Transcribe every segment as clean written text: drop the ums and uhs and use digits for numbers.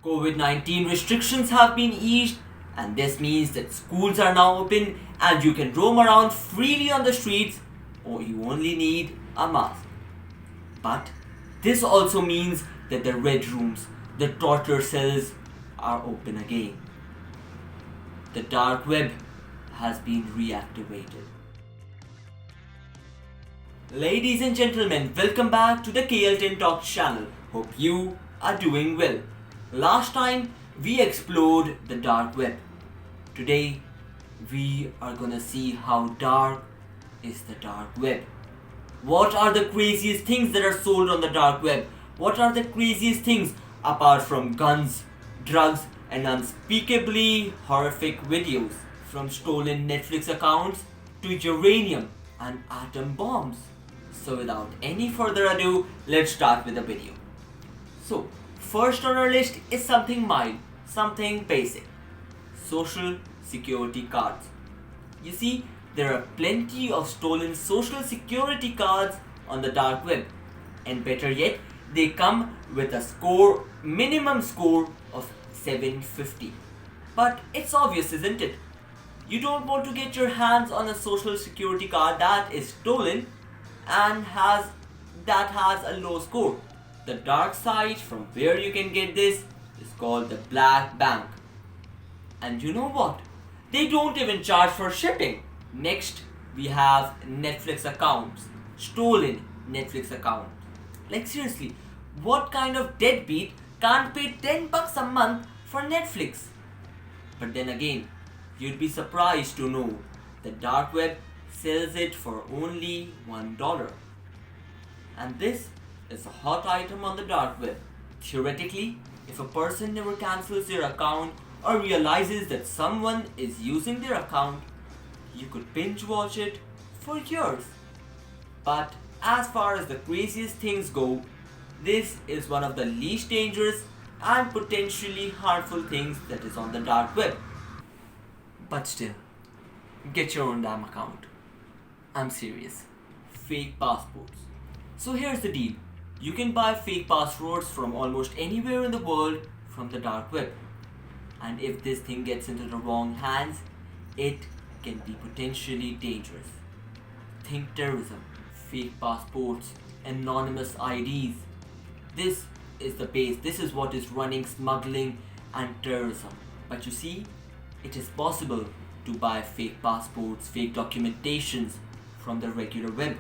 COVID-19 restrictions have been eased, and this means that schools are now open and you can roam around freely on the streets, or you only need a mask. But this also means that the red rooms, the torture cells, are open again. The dark web has been reactivated. Ladies and gentlemen, welcome back to the KL10 Talk channel. Hope you are doing well. Last time we explored the dark web. Today we are gonna see how dark is the dark web. What are the craziest things that are sold on the dark web? What are the craziest things apart from guns, drugs, and unspeakably horrific videos? From stolen Netflix accounts to uranium and atom bombs. So without any further ado, let's start with the video. So, first on our list is something mild, something basic. Social security cards. You see, there are plenty of stolen social security cards on the dark web. And better yet, they come with a minimum score of 750. But it's obvious, isn't it? You don't want to get your hands on a social security card that is stolen and has a low score. The dark side from where you can get this is called the black bank. And you know what? They don't even charge for shipping. Next, we have Netflix accounts. Stolen Netflix accounts. Like seriously, what kind of deadbeat can't pay $10 a month for Netflix? But then again, you'd be surprised to know the dark web sells it for only $1. And this is a hot item on the dark web. Theoretically, if a person never cancels their account or realizes that someone is using their account, you could binge watch it for years. But as far as the craziest things go, this is one of the least dangerous and potentially harmful things that is on the dark web. But still, get your own damn account. I'm serious. Fake passports. So here's the deal. You can buy fake passports from almost anywhere in the world from the dark web. And if this thing gets into the wrong hands, it can be potentially dangerous. Think terrorism, fake passports, anonymous IDs. This is the base. This is what is running smuggling and terrorism. But you see, it is possible to buy fake passports, fake documentations from the regular web,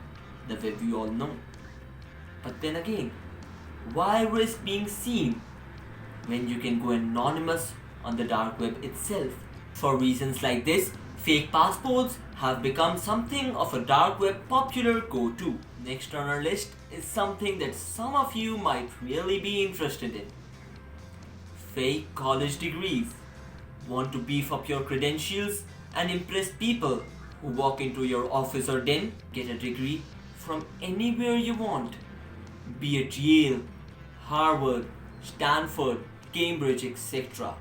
the web we all know. But then again, why risk being seen when you can go anonymous on the dark web itself? For reasons like this, fake passports have become something of a dark web popular go-to. Next on our list is something that some of you might really be interested in. Fake college degrees. Want to beef up your credentials and impress people who walk into your office or den? Get a degree from anywhere you want. Be it Yale, Harvard, Stanford, Cambridge, etc.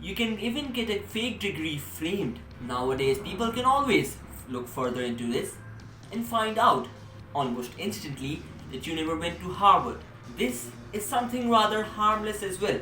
You can even get a fake degree framed. Nowadays, people can always look further into this and find out almost instantly that you never went to Harvard. This is something rather harmless as well.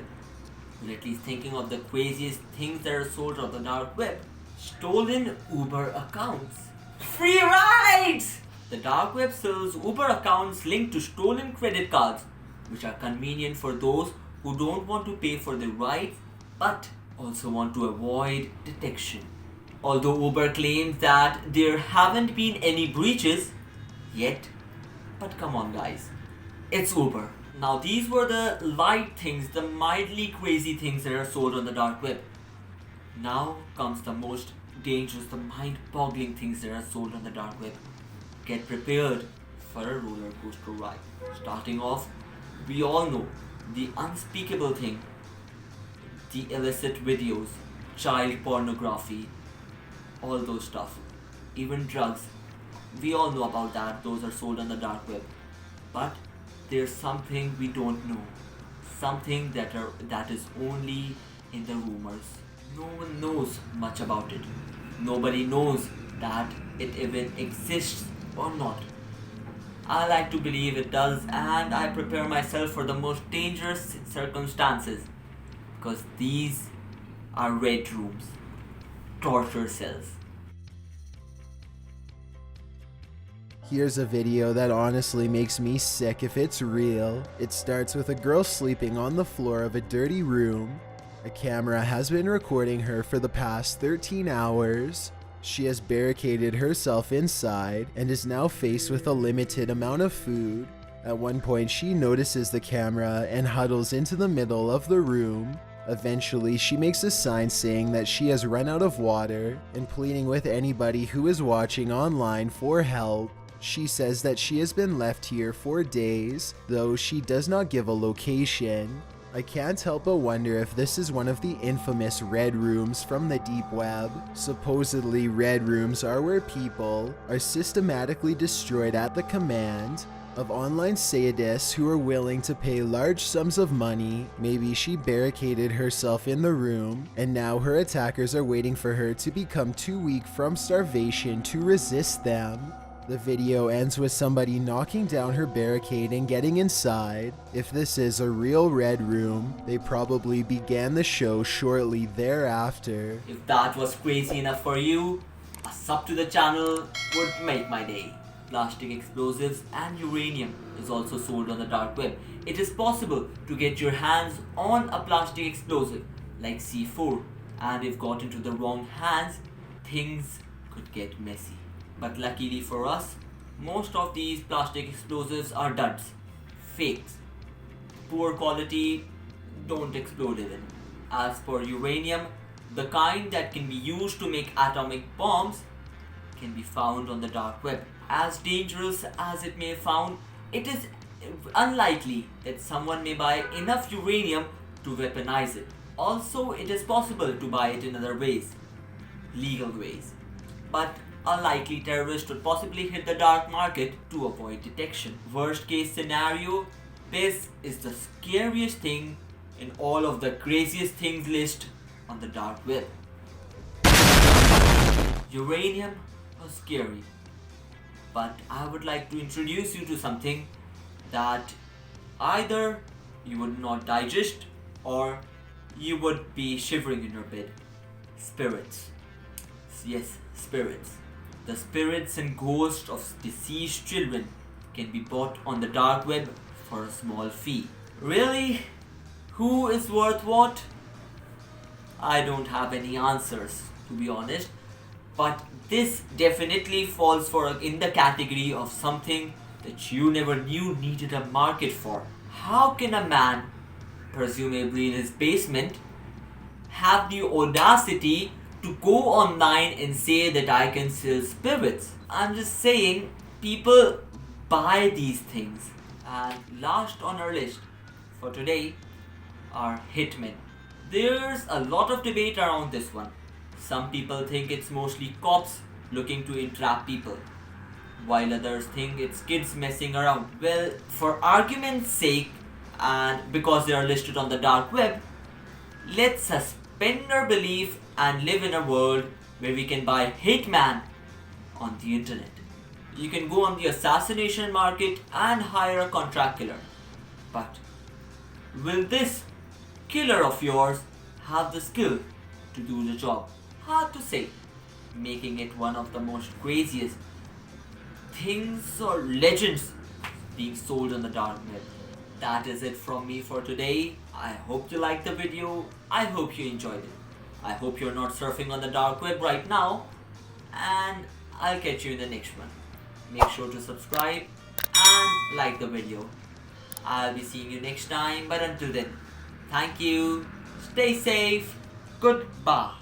We're at least thinking of the craziest things that are sold on the dark web. Stolen Uber accounts. Free rides! The dark web sells Uber accounts linked to stolen credit cards, which are convenient for those who don't want to pay for the rides but also want to avoid detection. Although Uber claims that there haven't been any breaches yet, but come on guys, it's Uber. Now these were the light things, the mildly crazy things that are sold on the dark web. Now comes the most dangerous, the mind-boggling things that are sold on the dark web. Get prepared for a roller coaster ride. Starting off, we all know the unspeakable thing, the illicit videos, child pornography, all those stuff, even drugs. We all know about that, those are sold on the dark web. But there's something we don't know, something that is only in the rumors. No one knows much about it. Nobody knows that it even exists or not. I like to believe it does, and I prepare myself for the most dangerous circumstances because these are red rooms, torture cells. Here's a video that honestly makes me sick if it's real. It starts with a girl sleeping on the floor of a dirty room. A camera has been recording her for the past 13 hours. She has barricaded herself inside and is now faced with a limited amount of food. At one point, she notices the camera and huddles into the middle of the room. Eventually, she makes a sign saying that she has run out of water and pleading with anybody who is watching online for help. She says that she has been left here for days, though she does not give a location. I can't help but wonder if this is one of the infamous red rooms from the deep web. Supposedly, red rooms are where people are systematically destroyed at the command of online sadists who are willing to pay large sums of money. Maybe she barricaded herself in the room, and now her attackers are waiting for her to become too weak from starvation to resist them. The video ends with somebody knocking down her barricade and getting inside. If this is a real red room, they probably began the show shortly thereafter. If that was crazy enough for you, a sub to the channel would make my day. Plastic explosives and uranium is also sold on the dark web. It is possible to get your hands on a plastic explosive like C4, and if got into the wrong hands, things could get messy. But luckily for us, most of these plastic explosives are duds, fakes, poor quality, don't explode even. As for uranium, the kind that can be used to make atomic bombs can be found on the dark web. As dangerous as it may sound, it is unlikely that someone may buy enough uranium to weaponize it. Also, it is possible to buy it in other ways, legal ways. But a likely terrorist would possibly hit the dark market to avoid detection. Worst case scenario, this is the scariest thing in all of the craziest things list on the dark web. Uranium was scary, but I would like to introduce you to something that either you would not digest or you would be shivering in your bed. Spirits. Yes, spirits. The spirits and ghosts of deceased children can be bought on the dark web for a small fee. Really? Who is worth what? I don't have any answers, to be honest, but this definitely falls in the category of something that you never knew needed a market for. How can a man, presumably in his basement, have the audacity to go online and say that I can sell spirits? I'm just saying, people buy these things. And last on our list for today are hitmen. There's a lot of debate around this one. Some people think it's mostly cops looking to entrap people, while others think it's kids messing around. Well, for argument's sake, and because they are listed on the dark web, let's suspend our belief and live in a world where we can buy hitman on the internet. You can go on the assassination market and hire a contract killer. But will this killer of yours have the skill to do the job? Hard to say, making it one of the most craziest things or legends being sold on the dark web. That is it from me for today. I hope you liked the video. I hope you enjoyed it. I hope you're not surfing on the dark web right now, and I'll catch you in the next one. Make sure to subscribe and like the video. I'll be seeing you next time, but until then, thank you, stay safe, goodbye.